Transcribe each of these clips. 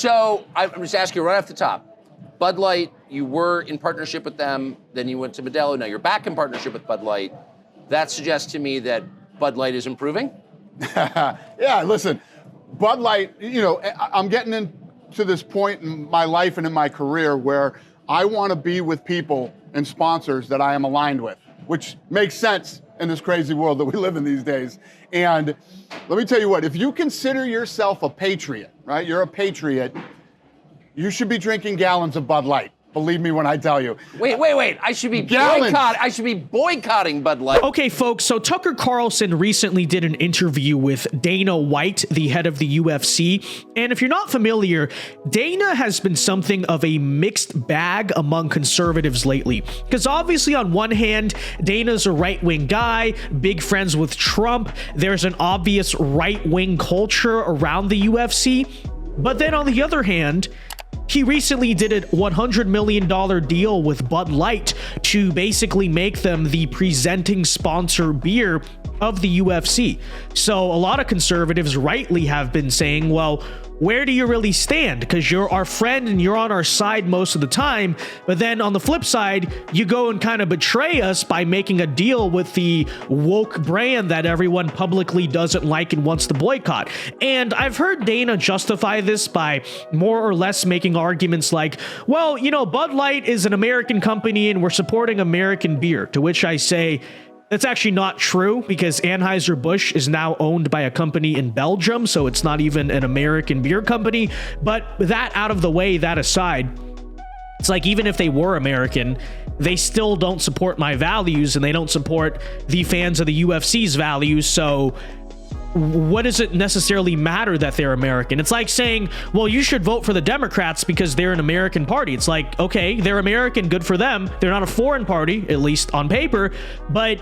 So I'm just asking you right off the top. Bud Light, you were in partnership with them, then you went to Modelo, now you're back in partnership with Bud Light. That suggests to me that Bud Light is improving? Yeah, listen, Bud Light, I'm getting into this point in my life and in my career where I want to be with people and sponsors that I am aligned with, which makes sense in this crazy world that we live in these days. And let me tell you what, if you consider yourself a patriot, right? You're a patriot, you should be drinking gallons of Bud Light. Believe me when I tell you. Wait. I should be boycotting Bud Light. Okay, folks, so Tucker Carlson recently did an interview with Dana White, the head of the UFC. And if you're not familiar, Dana has been something of a mixed bag among conservatives lately. Because obviously, on one hand, Dana's a right-wing guy, big friends with Trump. There's an obvious right-wing culture around the UFC. But then on the other hand, he recently did a $100 million deal with Bud Light to basically make them the presenting sponsor beer of the UFC. So a lot of conservatives rightly have been saying, well, where do you really stand? Because you're our friend and you're on our side most of the time. But then on the flip side, you go and kind of betray us by making a deal with the woke brand that everyone publicly doesn't like and wants to boycott. And I've heard Dana justify this by more or less making arguments like, well, Bud Light is an American company and we're supporting American beer, to which I say, that's actually not true because Anheuser-Busch is now owned by a company in Belgium, so it's not even an American beer company. But that out of the way, that aside, it's like even if they were American, they still don't support my values and they don't support the fans of the UFC's values. So what does it necessarily matter that they're American? It's like saying, well, you should vote for the Democrats because they're an American party. It's like, okay, they're American, good for them. They're not a foreign party, at least on paper, but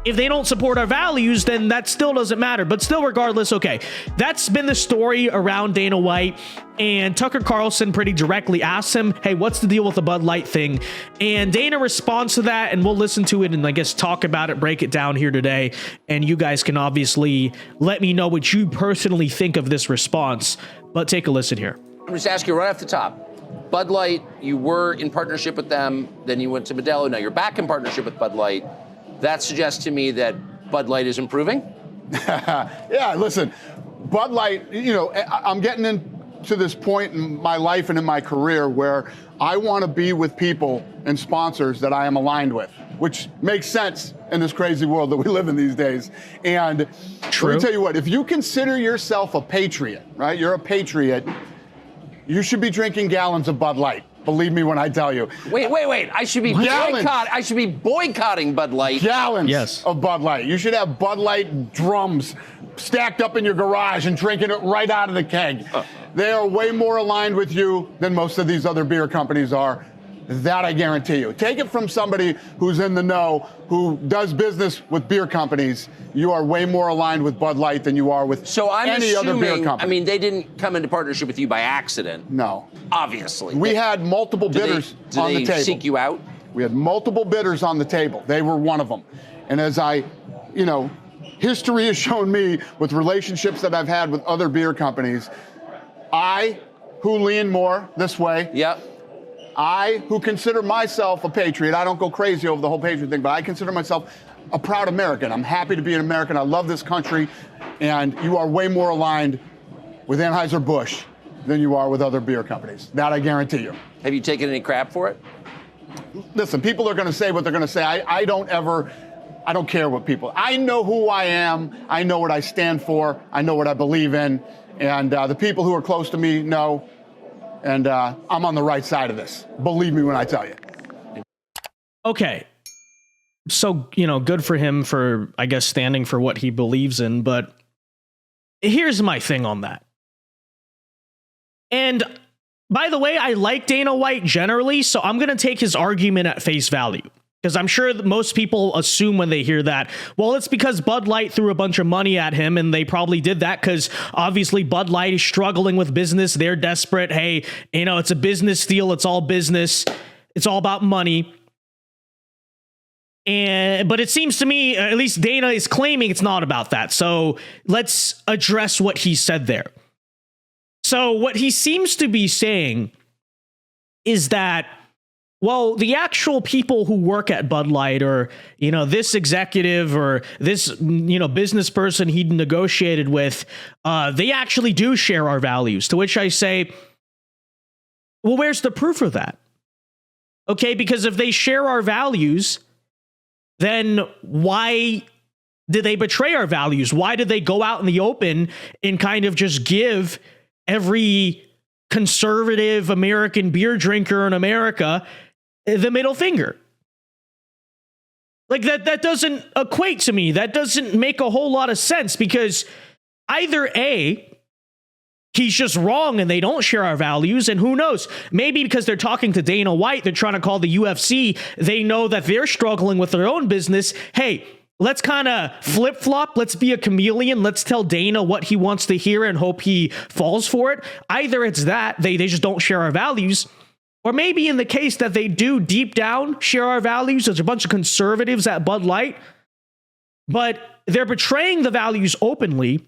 if they don't support our values, then that still doesn't matter. But still, regardless, okay, that's been the story around Dana White. And Tucker Carlson pretty directly asked him, hey, what's the deal with the Bud Light thing? And Dana responds to that, and we'll listen to it and I guess talk about it, break it down here today. And you guys can obviously let me know what you personally think of this response. But take a listen here. I'm just asking you right off the top. Bud Light, you were in partnership with them, then you went to Modelo, now you're back in partnership with Bud Light. That suggests to me that Bud Light is improving? Yeah, listen, Bud Light, I'm getting into this point in my life and in my career where I want to be with people and sponsors that I am aligned with, which makes sense in this crazy world that we live in these days. And Let me tell you what, if you consider yourself a patriot, right? You're a patriot, you should be drinking gallons of Bud Light. Believe me when I tell you. Wait. I should be boycotting Bud Light. Gallons of Bud Light. You should have Bud Light drums stacked up in your garage and drinking it right out of the keg. They are way more aligned with you than most of these other beer companies are. That I guarantee you. Take it from somebody who's in the know, who does business with beer companies. You are way more aligned with Bud Light than you are with any other beer company. I mean, they didn't come into partnership with you by accident. No. Obviously. We had multiple bidders on the table. Did they seek you out? We had multiple bidders on the table. They were one of them. And as history has shown me with relationships that I've had with other beer companies, who lean more this way. Yep. I, who consider myself a patriot, I don't go crazy over the whole patriot thing, but I consider myself a proud American. I'm happy to be an American. I love this country. And you are way more aligned with Anheuser-Busch than you are with other beer companies. That I guarantee you. Have you taken any crap for it? Listen, people are going to say what they're going to say. I don't care what people. I know who I am. I know what I stand for. I know what I believe in. And the people who are close to me know. And I'm on the right side of this. Believe me when I tell you. Okay. So, good for him for, I guess, standing for what he believes in. But here's my thing on that. And by the way, I like Dana White generally, so I'm going to take his argument at face value. Because I'm sure that most people assume when they hear that, well, it's because Bud Light threw a bunch of money at him, and they probably did that because obviously Bud Light is struggling with business. They're desperate. Hey, it's a business deal. It's all business. It's all about money. But it seems to me, at least Dana is claiming it's not about that. So let's address what he said there. So what he seems to be saying is that, well, the actual people who work at Bud Light, or, this executive or this, business person he negotiated with, they actually do share our values. To which I say, well, where's the proof of that? Okay, because if they share our values, then why did they betray our values? Why did they go out in the open and kind of just give every conservative American beer drinker in America the middle finger? Like that doesn't equate to me. That doesn't make a whole lot of sense, because either A, he's just wrong and they don't share our values, and who knows, maybe because they're talking to Dana White, they're trying to call the UFC, they know that they're struggling with their own business. Hey, let's kind of flip-flop. Let's be a chameleon. Let's tell Dana what he wants to hear and hope he falls for it. Either it's that they just don't share our values, or maybe in the case that they do deep down share our values, there's a bunch of conservatives at Bud Light, but they're betraying the values openly.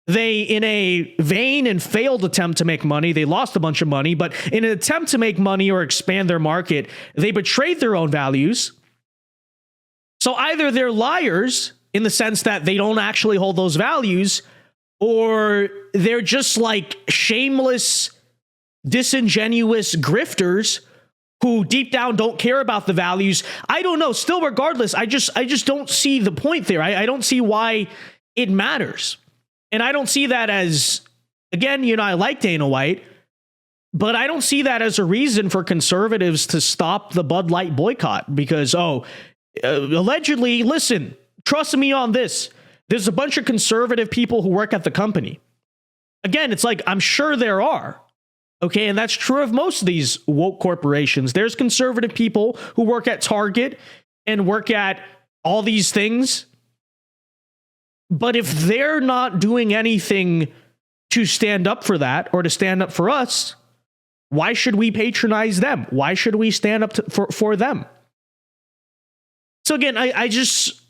They, in a vain and failed attempt to make money, they lost a bunch of money, but in an attempt to make money or expand their market, they betrayed their own values. So either they're liars in the sense that they don't actually hold those values, or they're just like shameless, disingenuous grifters who deep down don't care about the values. I don't know. Still, regardless, I just don't see the point there. I don't see why it matters. And I don't see that as, again, I like Dana White, but I don't see that as a reason for conservatives to stop the Bud Light boycott because, allegedly, listen, trust me on this. There's a bunch of conservative people who work at the company. Again, it's like, I'm sure there are. Okay, and that's true of most of these woke corporations. There's conservative people who work at Target and work at all these things. But if they're not doing anything to stand up for that or to stand up for us, why should we patronize them? Why should we stand up for them? So again, I just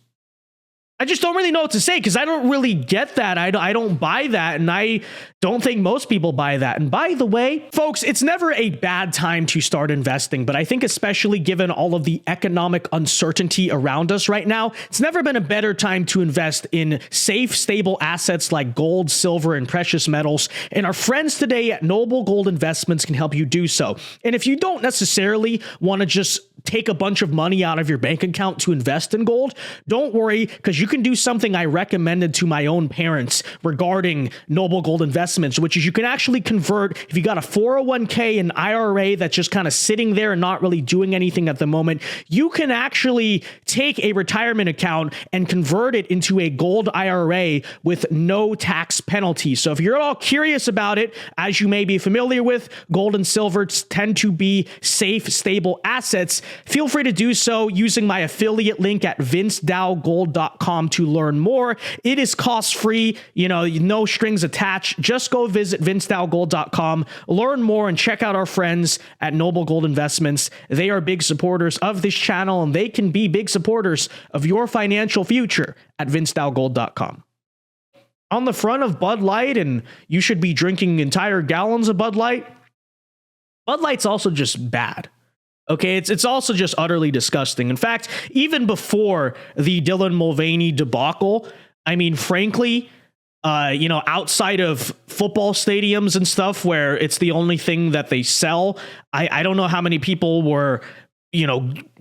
don't really know what to say, because I don't really get that. I don't buy that, and I don't think most people buy that. And by the way, folks, it's never a bad time to start investing, but I think especially given all of the economic uncertainty around us right now, it's never been a better time to invest in safe, stable assets like gold, silver, and precious metals. And our friends today at Noble Gold Investments can help you do so. And if you don't necessarily want to just take a bunch of money out of your bank account to invest in gold, don't worry, because you can do something I recommended to my own parents regarding Noble Gold Investments, which is you can actually convert, if you got a 401k and IRA that's just kind of sitting there and not really doing anything at the moment, you can actually take a retirement account and convert it into a gold IRA with no tax penalty. So if you're at all curious about it, as you may be familiar with, gold and silver tend to be safe, stable assets. Feel free to do so using my affiliate link at thevincedao.com to learn more. It is cost-free, no strings attached. Just go visit thevincedao.com, learn more, and check out our friends at Noble Gold Investments. They are big supporters of this channel, and they can be big supporters of your financial future at thevincedao.com. On the front of Bud Light, and you should be drinking entire gallons of Bud Light, Bud Light's also just bad. Okay, it's also just utterly disgusting. In fact, even before the Dylan Mulvaney debacle, I mean, frankly, outside of football stadiums and stuff where it's the only thing that they sell, I don't know how many people were,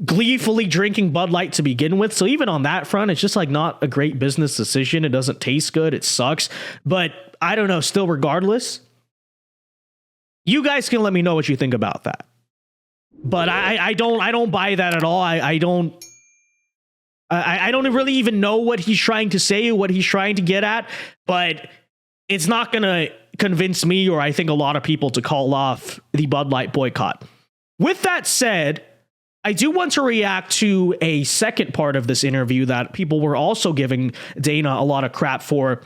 gleefully drinking Bud Light to begin with. So even on that front, it's just like not a great business decision. It doesn't taste good. It sucks. But I don't know, still regardless, you guys can let me know what you think about that. But I don't buy that at all. I don't really even know what he's trying to say, what he's trying to get at, but it's not going to convince me, or I think a lot of people, to call off the Bud Light boycott. With that said, I do want to react to a second part of this interview that people were also giving Dana a lot of crap for.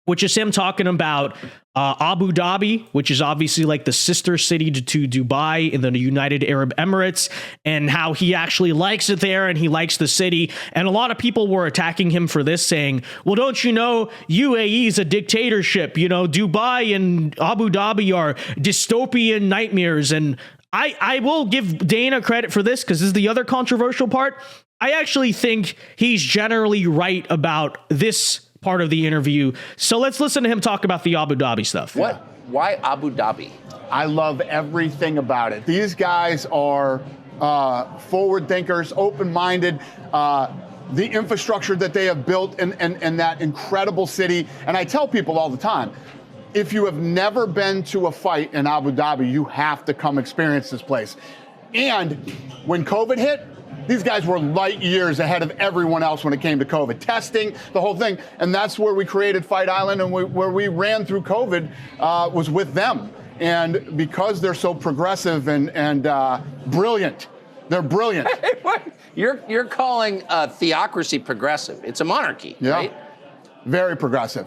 which is him talking about Abu Dhabi, which is obviously like the sister city to Dubai in the United Arab Emirates, and how he actually likes it there and he likes the city. And a lot of people were attacking him for this, saying, well, don't you know UAE is a dictatorship? You know, Dubai and Abu Dhabi are dystopian nightmares. And I will give Dana credit for this, because this is the other controversial part. I actually think he's generally right about this part of the interview. So let's listen to him talk about the Abu Dhabi stuff. What? Why Abu Dhabi? I love everything about it. These guys are forward thinkers, open-minded. The infrastructure that they have built in that incredible city. And I tell people all the time, if you have never been to a fight in Abu Dhabi, you have to come experience this place. And when COVID hit, these guys were light years ahead of everyone else when it came to COVID testing, the whole thing. And that's where we created Fight Island, and where we ran through COVID was with them. And because they're so progressive and brilliant, they're brilliant. You're calling a theocracy progressive. It's a monarchy, right? Very progressive.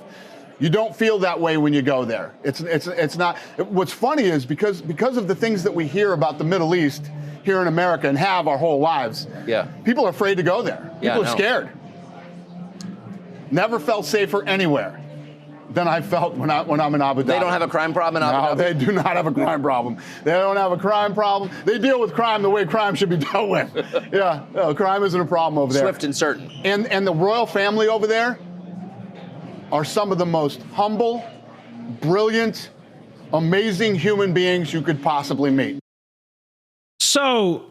You don't feel that way when you go there. It's not. What's funny is because of the things that we hear about the Middle East here in America and have our whole lives. Yeah. People are afraid to go there. People are scared. Never felt safer anywhere than I felt when I'm in Abu Dhabi. They don't have a crime problem in Abu Dhabi? No, they do not have a crime problem. They don't have a crime problem. They deal with crime the way crime should be dealt with. Yeah, no, crime isn't a problem over there. Swift and certain. And the royal family over there are some of the most humble, brilliant, amazing human beings you could possibly meet. So,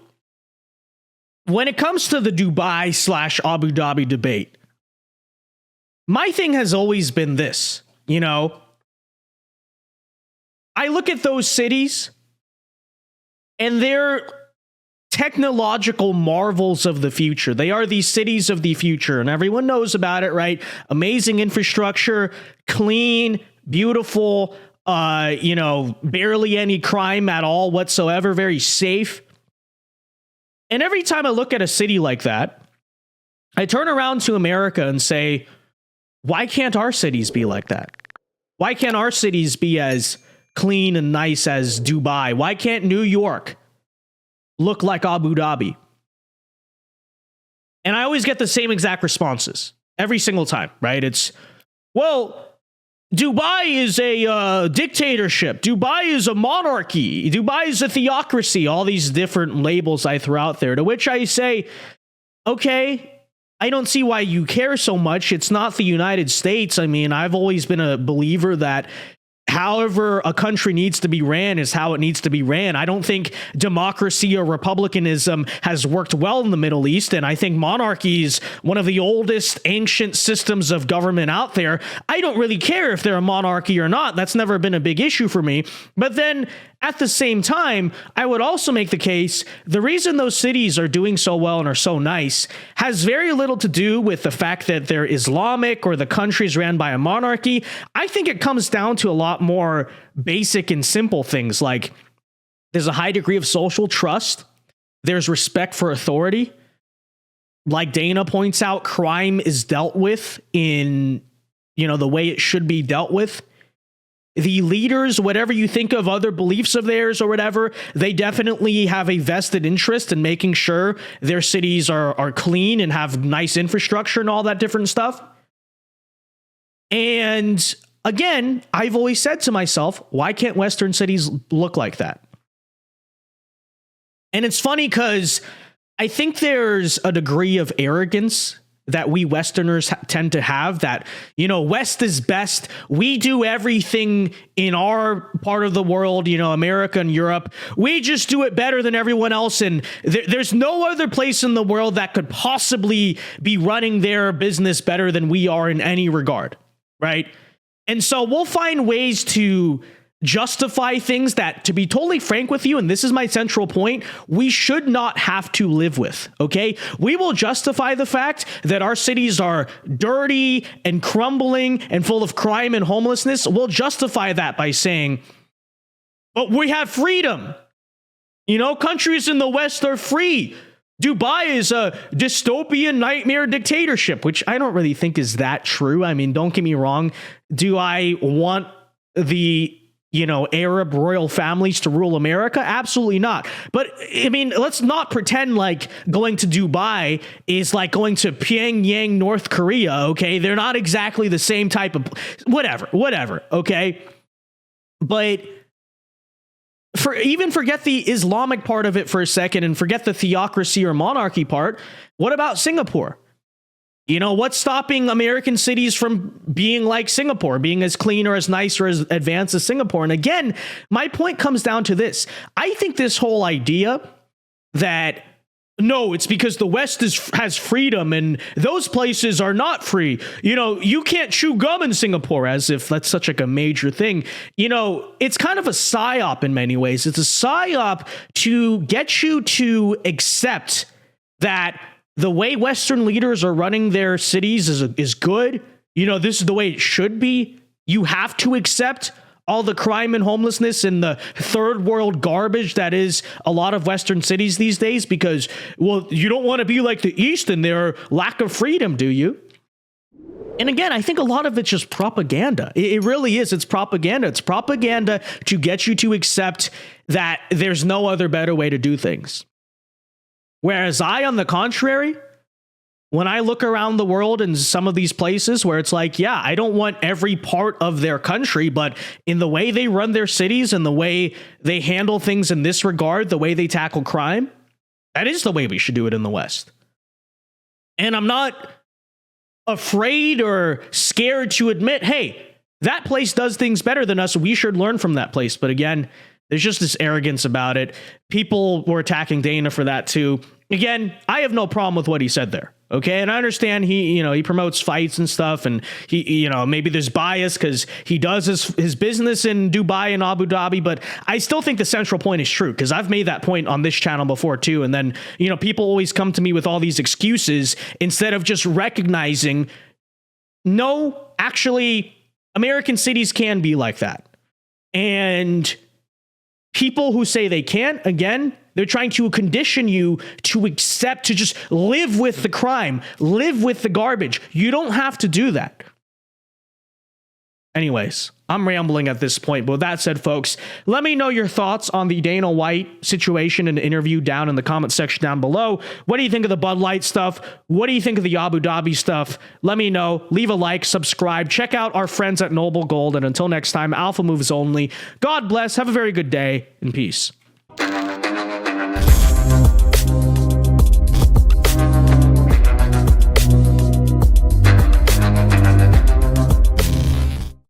when it comes to the Dubai/Abu Dhabi debate, my thing has always been this, you know, I look at those cities and they're technological marvels of the future. They are these cities of the future, and everyone knows about it, right? Amazing infrastructure, clean, beautiful, you know, barely any crime at all whatsoever, very safe. And every time I look at a city like that, I turn around to America and say, why can't our cities be like that? Why can't our cities be as clean and nice as Dubai? Why can't New York look like Abu Dhabi? And I always get the same exact responses every single time, right? It's, well, Dubai is a dictatorship. Dubai is a monarchy. Dubai is a theocracy. All these different labels I throw out there, to which I say, okay, I don't see why you care so much. It's not the United States. I mean, I've always been a believer that however a country needs to be ran is how it needs to be ran. I don't think democracy or republicanism has worked well in the Middle East, and I think monarchy is one of the oldest ancient systems of government out there. I don't really care if they're a monarchy or not. That's never been a big issue for me. But then at the same time, I would also make the case the reason those cities are doing so well and are so nice has very little to do with the fact that they're Islamic or the country's ran by a monarchy. I think it comes down to a lot more basic and simple things, like there's a high degree of social trust. There's respect for authority. Like Dana points out, crime is dealt with in, you know, the way it should be dealt with. The leaders, whatever you think of other beliefs of theirs or whatever, they definitely have a vested interest in making sure their cities are clean and have nice infrastructure and all that different stuff. And again, I've always said to myself, why can't Western cities look like that? And it's funny because I think there's a degree of arrogance that we Westerners tend to have, that, you know, West is best. We do everything in our part of the world, you know, America and Europe. We just do it better than everyone else. And there's no other place in the world that could possibly be running their business better than we are in any regard, right? And so we'll find ways to justify things that, to be totally frank with you, and this is my central point, we should not have to live with, okay? We will justify the fact that our cities are dirty and crumbling and full of crime and homelessness. We'll justify that by saying, but we have freedom. You know, countries in the West are free. Dubai is a dystopian nightmare dictatorship, which I don't really think is that true. I mean, don't get me wrong. Do I want the, Arab royal families to rule America? Absolutely not. But I mean, let's not pretend like going to Dubai is like going to Pyongyang, North Korea. Okay. They're not exactly the same type of whatever. Okay. But forget the Islamic part of it for a second and forget the theocracy or monarchy part. What about Singapore? What's stopping American cities from being like Singapore, being as clean or as nice or as advanced as Singapore? And again, my point comes down to this. I think this whole idea that no, it's because the West has freedom and those places are not free. You can't chew gum in Singapore, as if that's such like a major thing. It's kind of a psyop in many ways. It's a psyop to get you to accept that the way Western leaders are running their cities is good. This is the way it should be. You have to accept all the crime and homelessness and the third world garbage that is a lot of Western cities these days because, well, you don't want to be like the East and their lack of freedom, do you? And again, I think a lot of it's just propaganda. It really is. It's propaganda. It's propaganda to get you to accept that there's no other better way to do things. Whereas on the contrary, when I look around the world in some of these places where it's like, yeah, I don't want every part of their country, but in the way they run their cities and the way they handle things in this regard, the way they tackle crime, that is the way we should do it in the West. And I'm not afraid or scared to admit, hey, that place does things better than us. We should learn from that place. But again, there's just this arrogance about it. People were attacking Dana for that too. Again, I have no problem with what he said there. Okay. And I understand he promotes fights and stuff. And he, maybe there's bias because he does his business in Dubai and Abu Dhabi. But I still think the central point is true because I've made that point on this channel before too. And then, people always come to me with all these excuses instead of just recognizing, no, actually, American cities can be like that. And people who say they can't, again, they're trying to condition you to accept, to just live with the crime, live with the garbage. You don't have to do that. Anyways, I'm rambling at this point. But with that said, folks, let me know your thoughts on the Dana White situation and interview down in the comment section down below. What do you think of the Bud Light stuff? What do you think of the Abu Dhabi stuff? Let me know. Leave a like, subscribe, check out our friends at Noble Gold. And until next time, Alpha Moves only. God bless. Have a very good day and peace.